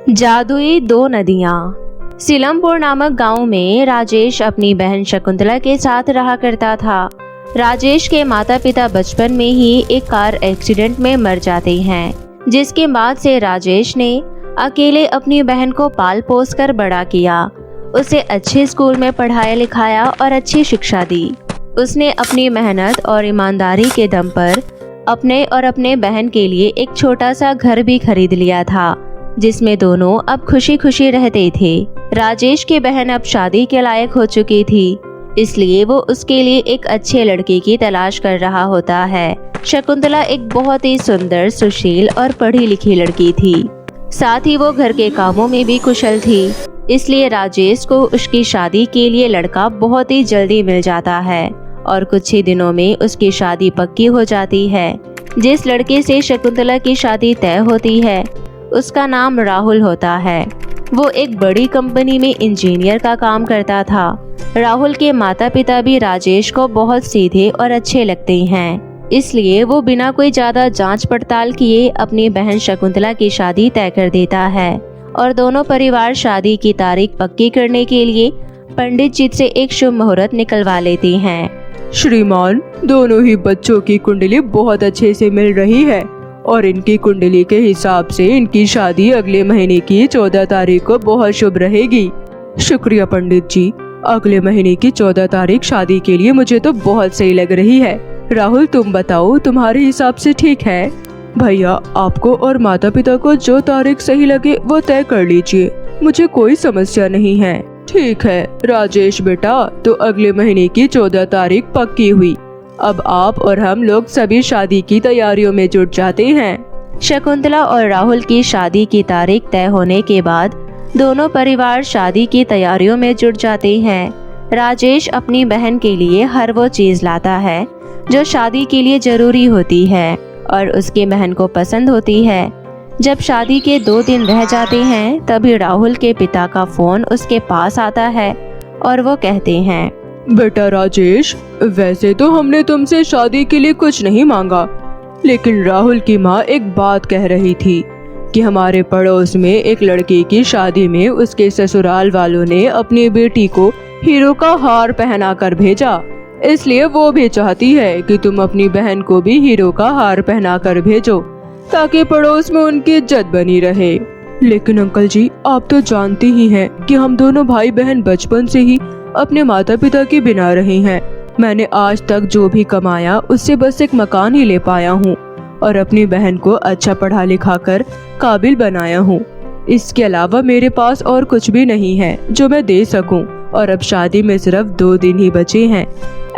जादुई दो नदियाँ। सीलमपुर नामक गांव में राजेश अपनी बहन शकुंतला के साथ रहा करता था। राजेश के माता पिता बचपन में ही एक कार एक्सीडेंट में मर जाते हैं, जिसके बाद से राजेश ने अकेले अपनी बहन को पाल पोस कर बड़ा किया। उसे अच्छे स्कूल में पढ़ाया लिखाया और अच्छी शिक्षा दी। उसने अपनी मेहनत और ईमानदारी के दम पर अपने और अपने बहन के लिए एक छोटा सा घर भी खरीद लिया था, जिसमें दोनों अब खुशी खुशी रहते थे। राजेश की बहन अब शादी के लायक हो चुकी थी, इसलिए वो उसके लिए एक अच्छे लड़के की तलाश कर रहा होता है। शकुंतला एक बहुत ही सुंदर, सुशील और पढ़ी लिखी लड़की थी। साथ ही वो घर के कामों में भी कुशल थी, इसलिए राजेश को उसकी शादी के लिए लड़का बहुत ही जल्दी मिल जाता है और कुछ ही दिनों में उसकी शादी पक्की हो जाती है। जिस लड़के से शकुंतला की शादी तय होती है उसका नाम राहुल होता है। वो एक बड़ी कंपनी में इंजीनियर का काम करता था। राहुल के माता पिता भी राजेश को बहुत सीधे और अच्छे लगते हैं, इसलिए वो बिना कोई ज्यादा जांच पड़ताल किए अपनी बहन शकुंतला की शादी तय कर देता है और दोनों परिवार शादी की तारीख पक्की करने के लिए पंडित जी से एक शुभ मुहूर्त निकलवा लेते हैं। श्रीमान, दोनों ही बच्चों की कुंडली बहुत अच्छे से मिल रही है और इनकी कुंडली के हिसाब से इनकी शादी अगले महीने की 14 तारीख को बहुत शुभ रहेगी। शुक्रिया पंडित जी, अगले महीने की 14 तारीख शादी के लिए मुझे तो बहुत सही लग रही है। राहुल, तुम बताओ, तुम्हारे हिसाब से ठीक है? भैया, आपको और माता पिता को जो तारीख सही लगे वो तय कर लीजिए, मुझे कोई समस्या नहीं है। ठीक है राजेश बेटा, तो अगले महीने की 14 तारीख पक्की हुई। अब आप और हम लोग सभी शादी की तैयारियों में जुट जाते हैं। शकुंतला और राहुल की शादी की तारीख तय होने के बाद दोनों परिवार शादी की तैयारियों में जुट जाते हैं। राजेश अपनी बहन के लिए हर वो चीज लाता है जो शादी के लिए जरूरी होती है और उसकी बहन को पसंद होती है। जब शादी के 2 दिन रह जाते हैं तभी राहुल के पिता का फोन उसके पास आता है और वो कहते हैं, बेटा राजेश, वैसे तो हमने तुमसे शादी के लिए कुछ नहीं मांगा, लेकिन राहुल की माँ एक बात कह रही थी कि हमारे पड़ोस में एक लड़के की शादी में उसके ससुराल वालों ने अपनी बेटी को हीरो का हार पहना कर भेजा, इसलिए वो भी चाहती है कि तुम अपनी बहन को भी हीरो का हार पहना कर भेजो ताकि पड़ोस में उनकी इज्जत बनी रहे। लेकिन अंकल जी, आप तो जानते ही हैं कि हम दोनों भाई बहन बचपन से ही अपने माता पिता के बिना रहे हैं। मैंने आज तक जो भी कमाया उससे बस एक मकान ही ले पाया हूँ और अपनी बहन को अच्छा पढ़ा लिखा कर काबिल बनाया हूँ। इसके अलावा मेरे पास और कुछ भी नहीं है जो मैं दे सकूं और अब शादी में सिर्फ 2 दिन ही बचे हैं।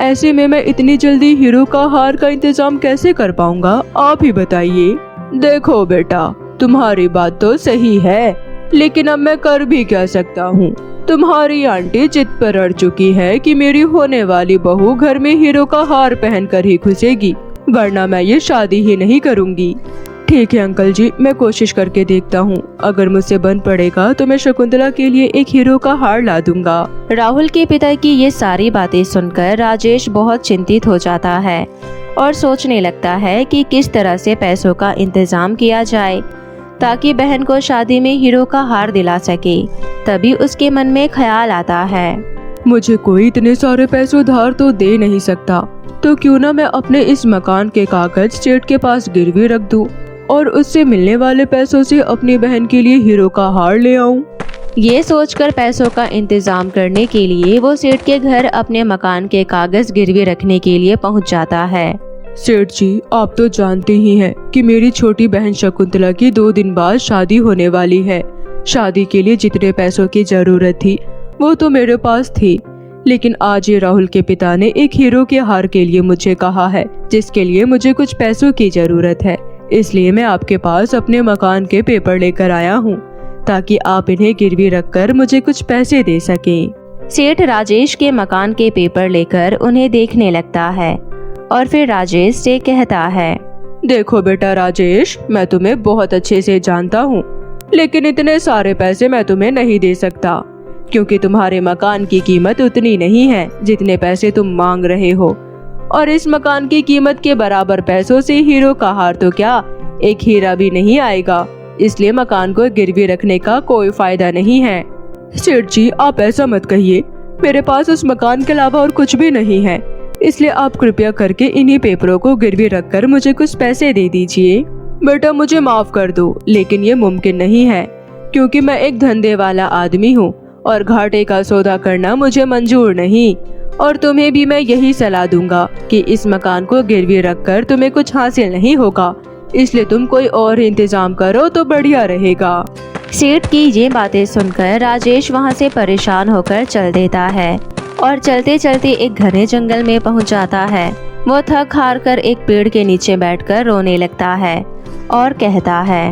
ऐसे में मैं इतनी जल्दी हीरो का हार का इंतजाम कैसे कर पाऊंगा, आप ही बताइए। देखो बेटा, तुम्हारी बात तो सही है, लेकिन अब मैं कर भी क्या सकता हूँ। तुम्हारी आंटी जिद पर अड़ चुकी है कि मेरी होने वाली बहू घर में हीरो का हार पहनकर ही घुसेगी, वरना मैं ये शादी ही नहीं करूँगी। ठीक है अंकल जी, मैं कोशिश करके देखता हूँ, अगर मुझसे बन पड़ेगा तो मैं शकुंतला के लिए एक हीरो का हार ला दूंगा। राहुल के पिता की ये सारी बातें सुनकर राजेश बहुत चिंतित हो जाता है और सोचने लगता है कि किस तरह से पैसों का इंतजाम किया जाए ताकि बहन को शादी में हीरो का हार दिला सके। तभी उसके मन में ख्याल आता है, मुझे कोई इतने सारे पैसे उधार तो दे नहीं सकता, तो क्यों ना मैं अपने इस मकान के कागज सेठ के पास गिरवी रख दूं और उससे मिलने वाले पैसों से अपनी बहन के लिए हीरो का हार ले आऊं। ये सोचकर पैसों का इंतजाम करने के लिए वो सेठ के घर अपने मकान के कागज गिरवी रखने के लिए पहुंच जाता है। सेठ जी, आप तो जानते ही हैं कि मेरी छोटी बहन शकुंतला की 2 दिन बाद शादी होने वाली है। शादी के लिए जितने पैसों की जरूरत थी वो तो मेरे पास थी, लेकिन आज ये राहुल के पिता ने एक हीरो के हार के लिए मुझे कहा है, जिसके लिए मुझे कुछ पैसों की जरूरत है। इसलिए मैं आपके पास अपने मकान के पेपर लेकर आया हूँ ताकि आप इन्हें गिरवी रखकर मुझे कुछ पैसे दे सकें। सेठ राजेश के मकान के पेपर लेकर उन्हें देखने लगता है और फिर राजेश से कहता है, देखो बेटा राजेश, मैं तुम्हें बहुत अच्छे से जानता हूँ, लेकिन इतने सारे पैसे मैं तुम्हें नहीं दे सकता क्योंकि तुम्हारे मकान की कीमत उतनी नहीं है जितने पैसे तुम मांग रहे हो, और इस मकान की कीमत के बराबर पैसों से हीरो का हार तो क्या, एक हीरा भी नहीं आएगा। इसलिए मकान को गिरवी रखने का कोई फायदा नहीं है। सेठ जी, आप ऐसा मत कहिए, मेरे पास उस मकान के अलावा और कुछ भी नहीं है, इसलिए आप कृपया करके इन्हीं पेपरों को गिरवी रखकर मुझे कुछ पैसे दे दीजिए। बेटा, मुझे माफ कर दो, लेकिन ये मुमकिन नहीं है, क्योंकि मैं एक धंधे वाला आदमी हूँ और घाटे का सौदा करना मुझे मंजूर नहीं। और तुम्हें भी मैं यही सलाह दूंगा कि इस मकान को गिरवी रखकर तुम्हें कुछ हासिल नहीं होगा, इसलिए तुम कोई और इंतजाम करो तो बढ़िया रहेगा। सेठ की ये बातें सुनकर राजेश वहाँ से परेशान होकर चल देता है और चलते चलते एक घने जंगल में पहुँच जाता है। वो थक हार कर एक पेड़ के नीचे बैठकर रोने लगता है और कहता है,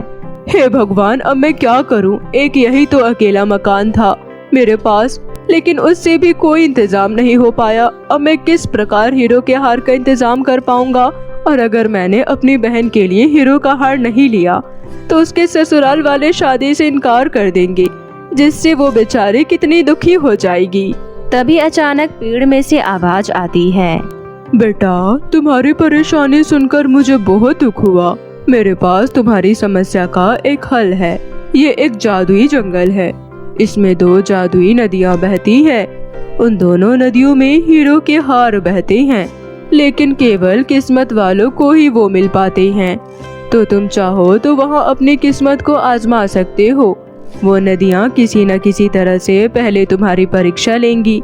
हे भगवान, अब मैं क्या करूं? एक यही तो अकेला मकान था मेरे पास, लेकिन उससे भी कोई इंतजाम नहीं हो पाया। अब मैं किस प्रकार हीरो के हार का इंतजाम कर पाऊंगा? और अगर मैंने अपनी बहन के लिए हीरो का हार नहीं लिया तो उसके ससुराल वाले शादी से इनकार कर देंगे, जिससे वो बेचारी कितनी दुखी हो जाएगी। तभी अचानक पेड़ में से आवाज आती है, बेटा, तुम्हारी परेशानी सुनकर मुझे बहुत दुख हुआ। मेरे पास तुम्हारी समस्या का एक हल है। ये एक जादुई जंगल है, इसमें 2 जादुई नदियाँ बहती हैं। उन दोनों नदियों में हीरो के हार बहते हैं, लेकिन केवल किस्मत वालों को ही वो मिल पाते हैं। तो तुम चाहो तो वहाँ अपनी किस्मत को आजमा सकते हो। वो नदियाँ किसी न किसी तरह से पहले तुम्हारी परीक्षा लेंगी।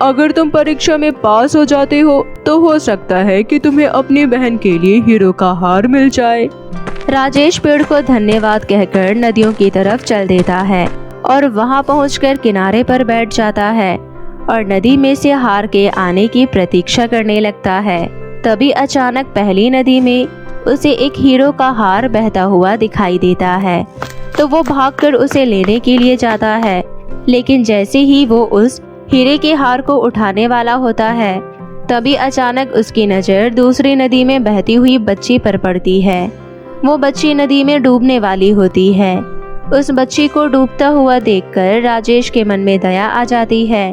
अगर तुम परीक्षा में पास हो जाते हो तो हो सकता है कि तुम्हें अपनी बहन के लिए हीरो का हार मिल जाए। राजेश पेड़ को धन्यवाद कहकर नदियों की तरफ चल देता है और वहां पहुंचकर किनारे पर बैठ जाता है और नदी में से हार के आने की प्रतीक्षा करने लगता है। तभी अचानक पहली नदी में उसे एक हीरो का हार बहता हुआ दिखाई देता है, तो वो भागकर उसे लेने के लिए जाता है। लेकिन जैसे ही वो उस हीरे के हार को उठाने वाला होता है, तभी अचानक उसकी नज़र दूसरी नदी में बहती हुई बच्ची पर पड़ती है। वो बच्ची नदी में डूबने वाली होती है। उस बच्ची को डूबता हुआ देखकर राजेश के मन में दया आ जाती है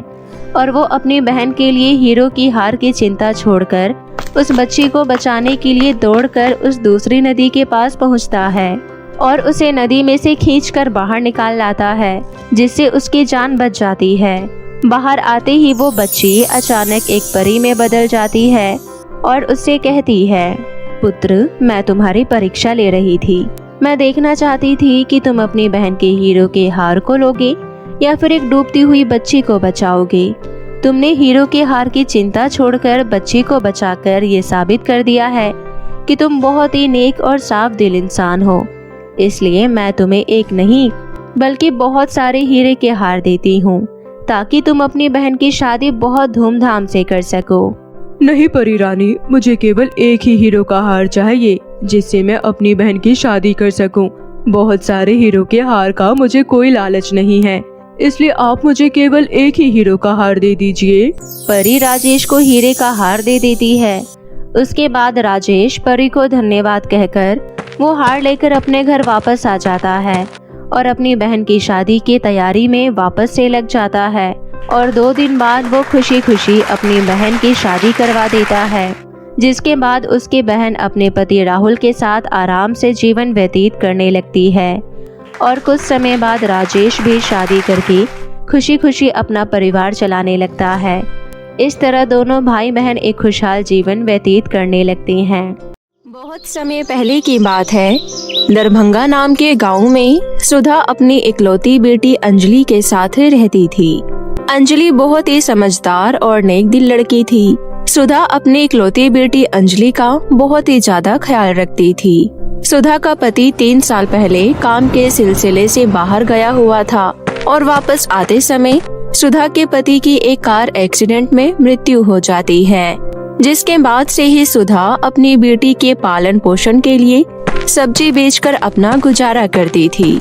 और वो अपनी बहन के लिए हीरो की हार की चिंता छोड़कर उस बच्ची को बचाने के लिए दौड़कर उस दूसरी नदी के पास पहुंचता है और उसे नदी में से खींचकर बाहर निकाल लाता है, जिससे उसकी जान बच जाती है। बाहर आते ही वो बच्ची अचानक एक परी में बदल जाती है और उससे कहती है, पुत्र, मैं तुम्हारी परीक्षा ले रही थी। मैं देखना चाहती थी कि तुम अपनी बहन के हीरो के हार को लोगे या फिर एक डूबती हुई बच्ची को बचाओगे। तुमने हीरो के हार की चिंता छोड़कर बच्ची को बचाकर ये साबित कर दिया है कि तुम बहुत ही नेक और साफ दिल इंसान हो। इसलिए मैं तुम्हें एक नहीं बल्कि बहुत सारे हीरे के हार देती हूँ, ताकि तुम अपनी बहन की शादी बहुत धूमधाम से कर सको। नहीं परी रानी, मुझे केवल एक ही हीरो का हार चाहिए, जिससे मैं अपनी बहन की शादी कर सकूं। बहुत सारे हीरो के हार का मुझे कोई लालच नहीं है, इसलिए आप मुझे केवल एक ही हीरो का हार दे दीजिए। परी राजेश को हीरे का हार दे देती है। उसके बाद राजेश परी को धन्यवाद कहकर वो हार लेकर अपने घर वापस आ जाता है और अपनी बहन की शादी की तैयारी में वापस से लग जाता है और 2 दिन बाद वो खुशी खुशी अपनी बहन की शादी करवा देता है, जिसके बाद उसकी बहन अपने पति राहुल के साथ आराम से जीवन व्यतीत करने लगती है और कुछ समय बाद राजेश भी शादी करके खुशी खुशी अपना परिवार चलाने लगता है। इस तरह दोनों भाई बहन एक खुशहाल जीवन व्यतीत करने लगते हैं। बहुत समय पहले की बात है। दरभंगा नाम के गांव में सुधा अपनी इकलौती बेटी अंजलि के साथ रहती थी। अंजलि बहुत ही समझदार और नेक दिल लड़की थी। सुधा अपनी इकलौती बेटी अंजलि का बहुत ही ज्यादा ख्याल रखती थी। सुधा का पति 3 साल पहले काम के सिलसिले से बाहर गया हुआ था और वापस आते समय सुधा के पति की एक कार एक्सीडेंट में मृत्यु हो जाती है, जिसके बाद से ही सुधा अपनी बेटी के पालन पोषण के लिए सब्जी बेचकर अपना गुजारा करती थी।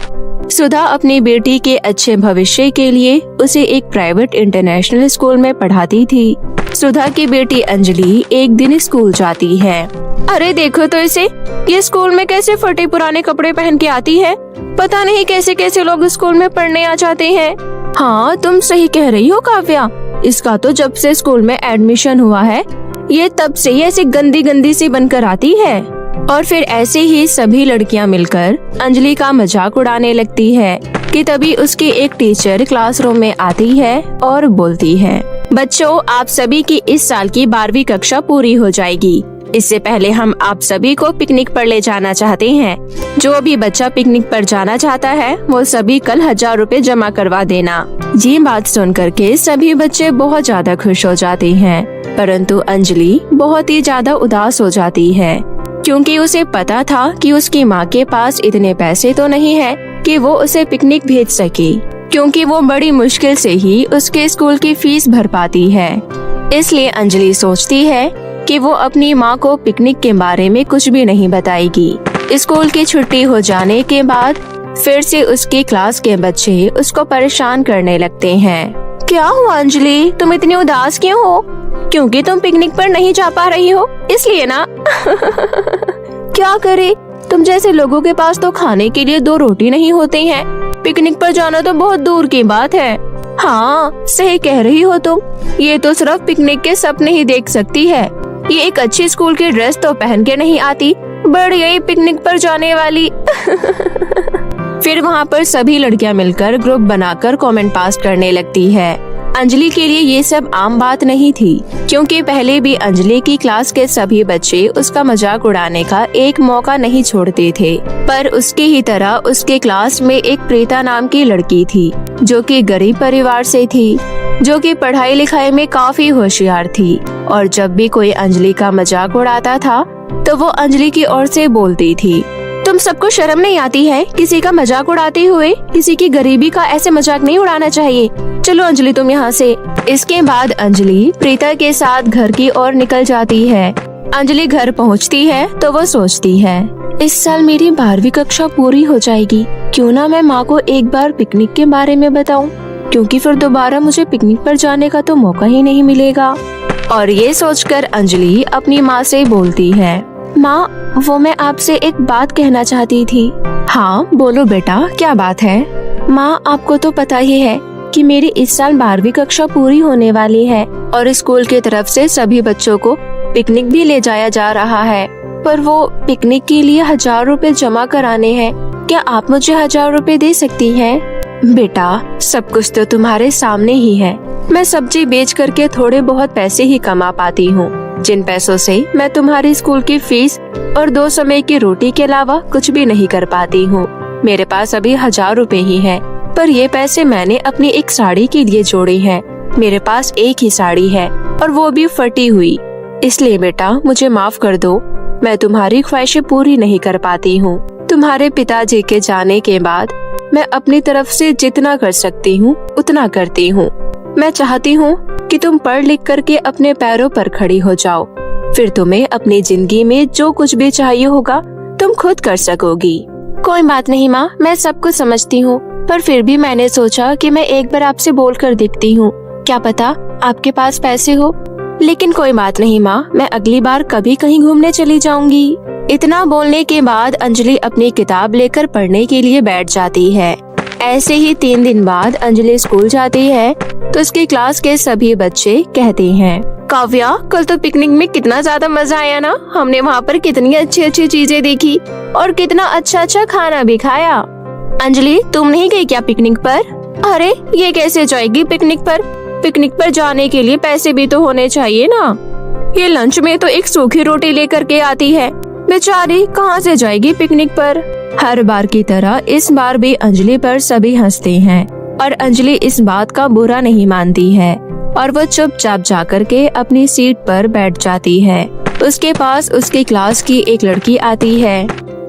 सुधा अपनी बेटी के अच्छे भविष्य के लिए उसे एक प्राइवेट इंटरनेशनल स्कूल में पढ़ाती थी। सुधा की बेटी अंजलि एक दिन स्कूल जाती है। अरे देखो तो इसे, ये स्कूल में कैसे फटे पुराने कपड़े पहन के आती है। पता नहीं कैसे कैसे लोग स्कूल में पढ़ने आ जाते हैं। हाँ, तुम सही कह रही हो काव्या, इसका तो जब से स्कूल में एडमिशन हुआ है ये तब से ही ऐसी गंदी गंदी सी बनकर आती है। और फिर ऐसे ही सभी लड़कियां मिलकर अंजलि का मजाक उड़ाने लगती है कि तभी उसकी एक टीचर क्लासरूम में आती है और बोलती है, बच्चों आप सभी की इस साल की 12वीं कक्षा पूरी हो जाएगी। इससे पहले हम आप सभी को पिकनिक पर ले जाना चाहते हैं। जो भी बच्चा पिकनिक पर जाना चाहता है वो सभी कल 1000 रुपए जमा करवा देना। ये बात सुन करके सभी बच्चे बहुत ज्यादा खुश हो जाते हैं, परंतु अंजलि बहुत ही ज्यादा उदास हो जाती है क्योंकि उसे पता था कि उसकी माँ के पास इतने पैसे तो नहीं है कि वो उसे पिकनिक भेज सके, क्योंकि वो बड़ी मुश्किल से ही उसके स्कूल की फीस भर पाती है। इसलिए अंजलि सोचती है कि वो अपनी माँ को पिकनिक के बारे में कुछ भी नहीं बताएगी। स्कूल की छुट्टी हो जाने के बाद फिर से उसकी क्लास के बच्चे उसको परेशान करने लगते हैं। क्या हुआ अंजलि, तुम इतनी उदास क्यों हो? क्योंकि तुम पिकनिक पर नहीं जा पा रही हो इसलिए ना? क्या करे, तुम जैसे लोगों के पास तो खाने के लिए 2 रोटी नहीं होती हैं। पिकनिक पर जाना तो बहुत दूर की बात है। हाँ सही कह रही हो तुम, ये तो सिर्फ पिकनिक के सपने ही देख सकती है। ये एक अच्छी स्कूल की ड्रेस तो पहन के नहीं आती, बड़ी यही पिकनिक पर जाने वाली। फिर वहाँ पर सभी लड़कियाँ मिलकर ग्रुप बनाकर कमेंट पास करने लगती है। अंजलि के लिए ये सब आम बात नहीं थी, क्योंकि पहले भी अंजलि की क्लास के सभी बच्चे उसका मजाक उड़ाने का एक मौका नहीं छोड़ते थे। पर उसकी ही तरह उसके क्लास में एक प्रीता नाम की लड़की थी, जो कि गरीब परिवार से थी, जो कि पढ़ाई लिखाई में काफी होशियार थी। और जब भी कोई अंजलि का मजाक उड़ाता था तो वो अंजलि की ओर से बोलती थी, तुम सबको शर्म नहीं आती है? किसी का मजाक उड़ाते हुए किसी की गरीबी का ऐसे मजाक नहीं उड़ाना चाहिए। चलो अंजलि तुम यहाँ से। इसके बाद अंजलि प्रीता के साथ घर की ओर निकल जाती है। अंजलि घर पहुँचती है तो वो सोचती है, इस साल मेरी 12वीं कक्षा पूरी हो जाएगी, क्यों ना मैं माँ को एक बार पिकनिक के बारे में बताऊं, क्योंकि फिर दोबारा मुझे पिकनिक पर जाने का तो मौका ही नहीं मिलेगा। और ये सोचकर अंजलि अपनी माँ से बोलती है, माँ वो मैं आपसे एक बात कहना चाहती थी। हाँ बोलो बेटा, क्या बात है? माँ आपको तो पता ही है कि मेरी इस साल 12वीं कक्षा पूरी होने वाली है और स्कूल की तरफ से सभी बच्चों को पिकनिक भी ले जाया जा रहा है, पर वो पिकनिक के लिए 1000 रुपए जमा कराने हैं। क्या आप मुझे 1000 रुपए दे सकती हैं? बेटा सब कुछ तो तुम्हारे सामने ही है। मैं सब्जी बेच करके थोड़े बहुत पैसे ही कमा पाती हूँ, जिन पैसों से मैं तुम्हारी स्कूल की फीस और 2 समय की रोटी के अलावा कुछ भी नहीं कर पाती हूँ। मेरे पास अभी 1000 रुपए ही है, पर ये पैसे मैंने अपनी एक साड़ी के लिए जोड़े हैं। मेरे पास एक ही साड़ी है और वो भी फटी हुई, इसलिए बेटा मुझे माफ कर दो, मैं तुम्हारी ख्वाहिशें पूरी नहीं कर पाती हूँ। तुम्हारे पिताजी के जाने के बाद मैं अपनी तरफ से जितना कर सकती हूँ उतना करती हूँ। मैं चाहती हूँ कि तुम पढ़ लिख करके अपने पैरों पर खड़ी हो जाओ, फिर तुम्हें अपनी जिंदगी में जो कुछ भी चाहिए होगा तुम खुद कर सकोगी। कोई बात नहीं माँ, मैं सब कुछ समझती हूँ, पर फिर भी मैंने सोचा कि मैं एक बार आपसे बोल कर देखती हूँ, क्या पता आपके पास पैसे हो। लेकिन कोई बात नहीं माँ, मैं अगली बार कभी कहीं घूमने चली जाऊंगी। इतना बोलने के बाद अंजलि अपनी किताब लेकर पढ़ने के लिए बैठ जाती है। ऐसे ही 3 दिन बाद अंजलि स्कूल जाती है तो उसकी क्लास के सभी बच्चे कहते हैं, काव्या कल तो पिकनिक में कितना ज्यादा मजा आया ना, हमने वहाँ पर कितनी अच्छी अच्छी चीजें देखी और कितना अच्छा अच्छा खाना भी खाया। अंजलि तुम नहीं गई क्या पिकनिक पर? अरे ये कैसे जाएगी पिकनिक पर? पिकनिक पर जाने के लिए पैसे भी तो होने चाहिए ना। ये लंच में तो एक सूखी रोटी लेकर के आती है, बेचारी कहाँ से जाएगी पिकनिक पर। हर बार की तरह इस बार भी अंजलि पर सभी हंसते हैं और अंजलि इस बात का बुरा नहीं मानती है और वो चुपचाप जाकर के अपनी सीट पर बैठ जाती है। उसके पास उसकी क्लास की एक लड़की आती है।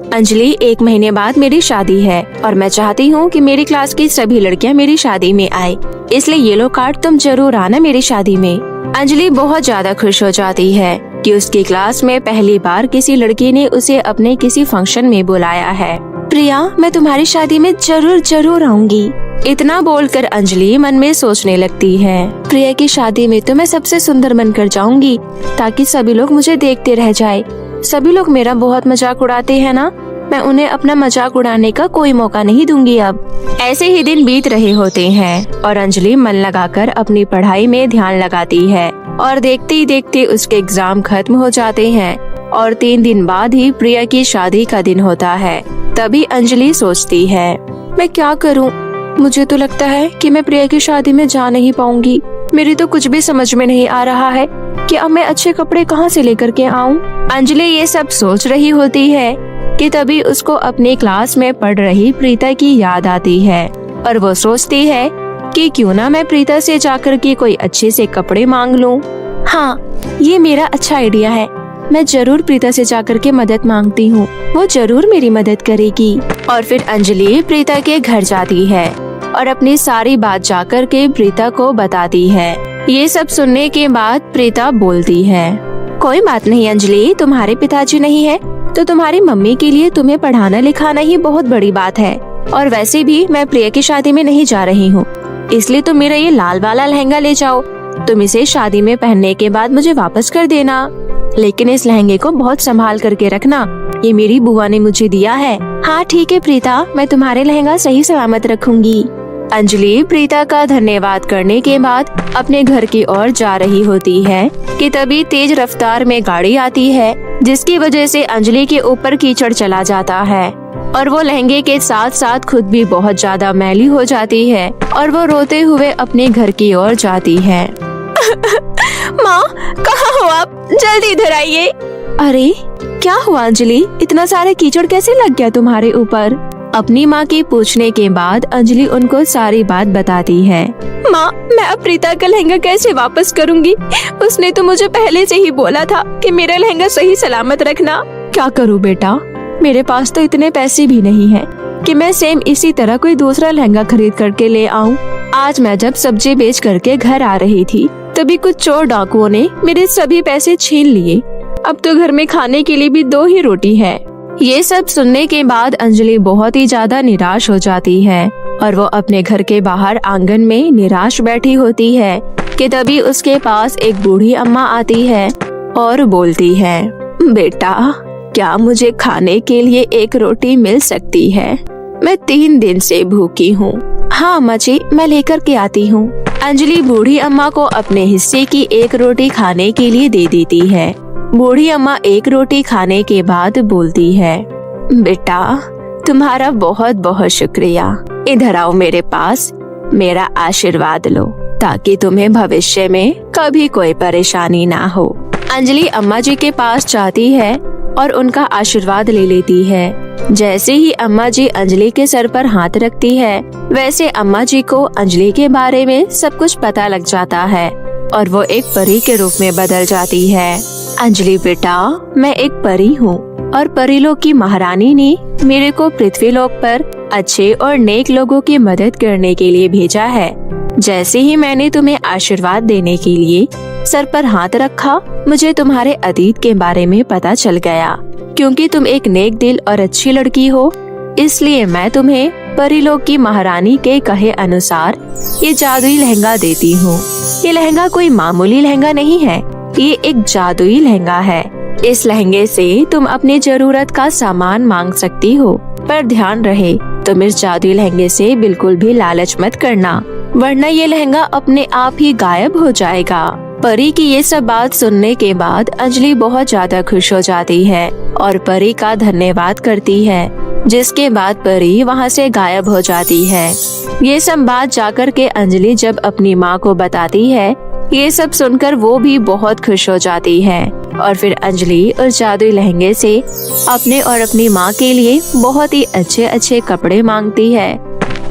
अंजलि 1 महीने बाद मेरी शादी है और मैं चाहती हूँ कि मेरी क्लास की सभी लड़कियाँ मेरी शादी में आए, इसलिए येलो कार्ड तुम जरूर आना मेरी शादी में। अंजलि बहुत ज्यादा खुश हो जाती है कि उसकी क्लास में पहली बार किसी लड़की ने उसे अपने किसी फंक्शन में बुलाया है। प्रिया मैं तुम्हारी शादी में जरूर जरूर आऊंगी। इतना बोलकर अंजलि मन में सोचने लगती है, प्रिया की शादी में तो मैं सबसे सुंदर बनकर जाऊंगी ताकि सभी लोग मुझे देखते रह जाए। सभी लोग मेरा बहुत मजाक उड़ाते हैं ना, मैं उन्हें अपना मजाक उड़ाने का कोई मौका नहीं दूंगी अब। ऐसे ही दिन बीत रहे होते हैं और अंजलि मन लगाकर अपनी पढ़ाई में ध्यान लगाती है और देखते ही देखते उसके एग्जाम खत्म हो जाते हैं और 3 दिन बाद ही प्रिया की शादी का दिन होता है। तभी अंजलि सोचती है, मैं क्या करूं? मुझे तो लगता है कि मैं प्रिया की शादी में जा नहीं पाऊंगी। मेरी तो कुछ भी समझ में नहीं आ रहा है कि अब मैं अच्छे कपड़े कहां से लेकर के आऊं। अंजलि ये सब सोच रही होती है कि तभी उसको अपनी क्लास में पढ़ रही प्रीता की याद आती है और वो सोचती है कि क्यों ना मैं प्रीता से जाकर के कोई अच्छे से कपड़े मांग लूं। हाँ, ये मेरा अच्छा आइडिया है। मैं जरूर प्रीता से जाकर के मदद मांगती हूँ, वो जरूर मेरी मदद करेगी। और फिर अंजलि प्रीता के घर जाती है और अपनी सारी बात जाकर के प्रीता को बताती है। ये सब सुनने के बाद प्रीता बोलती है, कोई बात नहीं अंजलि, तुम्हारे पिताजी नहीं है तो तुम्हारी मम्मी के लिए तुम्हें पढ़ाना लिखाना ही बहुत बड़ी बात है। और वैसे भी मैं प्रिया की शादी में नहीं जा रही हूँ, इसलिए तुम मेरा ये लाल वाला लहंगा ले जाओ। तुम इसे शादी में पहनने के बाद मुझे वापस कर देना, लेकिन इस लहंगे को बहुत संभाल करके रखना, ये मेरी बुआ ने मुझे दिया है। हाँ ठीक है प्रीता, मैं तुम्हारे लहंगा सही सलामत रखूंगी। अंजलि प्रीता का धन्यवाद करने के बाद अपने घर की ओर जा रही होती है कि तभी तेज रफ्तार में गाड़ी आती है, जिसकी वजह से अंजलि के ऊपर कीचड़ चला जाता है और वो लहंगे के साथ साथ खुद भी बहुत ज्यादा मैली हो जाती है और वो रोते हुए अपने घर की ओर जाती है। माँ, कहाँ हो आप? जल्दी इधर आइए। अरे क्या हुआ अंजलि, इतना सारा कीचड़ कैसे लग गया तुम्हारे ऊपर? अपनी माँ के पूछने के बाद अंजलि उनको सारी बात बताती है। माँ, मैं अब प्रीता का लहंगा कैसे वापस करूँगी? उसने तो मुझे पहले से ही बोला था कि मेरा लहंगा सही सलामत रखना। क्या करूँ बेटा, मेरे पास तो इतने पैसे भी नहीं है कि मैं सेम इसी तरह कोई दूसरा लहंगा खरीद करके ले आऊँ। आज मैं जब सब्जी बेच करके घर आ रही थी, तभी कुछ चोर डाकुओं ने मेरे सभी पैसे छीन लिए। अब तो घर में खाने के लिए भी 2 ही रोटी है। ये सब सुनने के बाद अंजलि बहुत ही ज्यादा निराश हो जाती है और वो अपने घर के बाहर आंगन में निराश बैठी होती है कि तभी उसके पास एक बूढ़ी अम्मा आती है और बोलती है, बेटा क्या मुझे खाने के लिए 1 रोटी मिल सकती है? मैं 3 दिन से भूखी हूँ। हाँ अम्मा जी, मैं लेकर के आती हूँ। अंजलि बूढ़ी अम्मा को अपने हिस्से की 1 रोटी खाने के लिए दे देती है। बूढ़ी अम्मा 1 रोटी खाने के बाद बोलती है, बेटा तुम्हारा बहुत बहुत शुक्रिया। इधर आओ मेरे पास, मेरा आशीर्वाद लो ताकि तुम्हें भविष्य में कभी कोई परेशानी ना हो। अंजलि अम्मा जी के पास जाती है और उनका आशीर्वाद ले लेती है। जैसे ही अम्मा जी अंजलि के सर पर हाथ रखती है, वैसे अम्मा जी को अंजलि के बारे में सब कुछ पता लग जाता है और वो एक परी के रूप में बदल जाती है। अंजलि बेटा, मैं एक परी हूँ और परीलोक की महारानी ने मेरे को पृथ्वीलोक पर अच्छे और नेक लोगों की मदद करने के लिए भेजा है। जैसे ही मैंने तुम्हें आशीर्वाद देने के लिए सर पर हाथ रखा, मुझे तुम्हारे अतीत के बारे में पता चल गया। क्योंकि तुम एक नेक दिल और अच्छी लड़की हो, इसलिए मैं तुम्हें परीलोक की महारानी के कहे अनुसार ये जादुई लहंगा देती हूँ। ये लहंगा कोई मामूली लहंगा नहीं है, ये एक जादुई लहंगा है। इस लहंगे से तुम अपनी जरूरत का सामान मांग सकती हो, पर ध्यान रहे तुम इस जादुई लहंगे से बिल्कुल भी लालच मत करना, वरना ये लहंगा अपने आप ही गायब हो जाएगा। परी की ये सब बात सुनने के बाद अंजलि बहुत ज्यादा खुश हो जाती है और परी का धन्यवाद करती है, जिसके बाद परी वहाँ से गायब हो जाती है। ये सब बात जाकर के अंजलि जब अपनी माँ को बताती है, ये सब सुनकर वो भी बहुत खुश हो जाती है और फिर अंजलि उस जादुई लहंगे से अपने और अपनी माँ के लिए बहुत ही अच्छे अच्छे कपड़े मांगती है।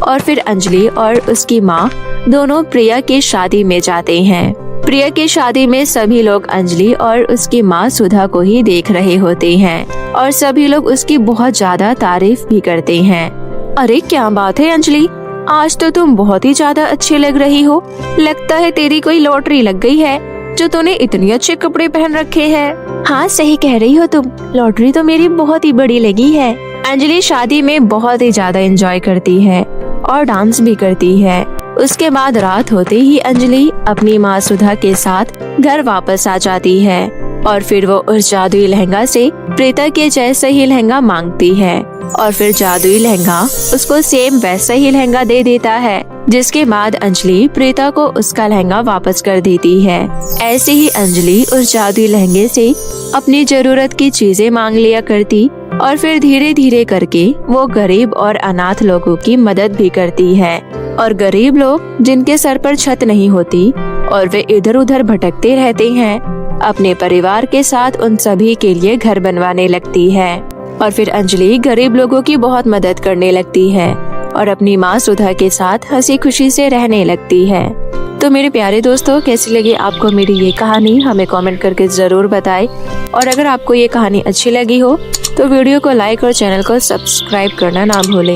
और फिर अंजलि और उसकी माँ दोनों प्रिया की शादी में जाते हैं। प्रिया की शादी में सभी लोग अंजलि और उसकी माँ सुधा को ही देख रहे होते हैं और सभी लोग उसकी बहुत ज्यादा तारीफ भी करते हैं। अरे क्या बात है अंजलि, आज तो तुम बहुत ही ज्यादा अच्छी लग रही हो। लगता है तेरी कोई लॉटरी लग गई है जो तूने इतने अच्छे कपड़े पहन रखे हैं। हाँ सही कह रही हो तुम, लॉटरी तो मेरी बहुत ही बड़ी लगी है। अंजलि शादी में बहुत ही ज्यादा एंजॉय करती है और डांस भी करती है। उसके बाद रात होते ही अंजलि अपनी माँ सुधा के साथ घर वापस आ जाती है। और फिर वो उस जादुई लहंगा से प्रीता के जैसा ही लहंगा मांगती है और फिर जादुई लहंगा उसको सेम वैसा ही लहंगा दे देता है, जिसके बाद अंजलि प्रीता को उसका लहंगा वापस कर देती है। ऐसे ही अंजलि उस जादुई लहंगे से अपनी जरूरत की चीजें मांग लिया करती और फिर धीरे धीरे करके वो गरीब और अनाथ लोगों की मदद भी करती है। और गरीब लोग जिनके सर पर छत नहीं होती और वे इधर उधर भटकते रहते हैं, अपने परिवार के साथ उन सभी के लिए घर बनवाने लगती है। और फिर अंजलि गरीब लोगों की बहुत मदद करने लगती है और अपनी माँ सुधा के साथ हंसी खुशी से रहने लगती है। तो मेरे प्यारे दोस्तों, कैसी लगी आपको मेरी ये कहानी, हमें कमेंट करके जरूर बताएं। और अगर आपको ये कहानी अच्छी लगी हो तो वीडियो को लाइक और चैनल को सब्सक्राइब करना ना भूलें।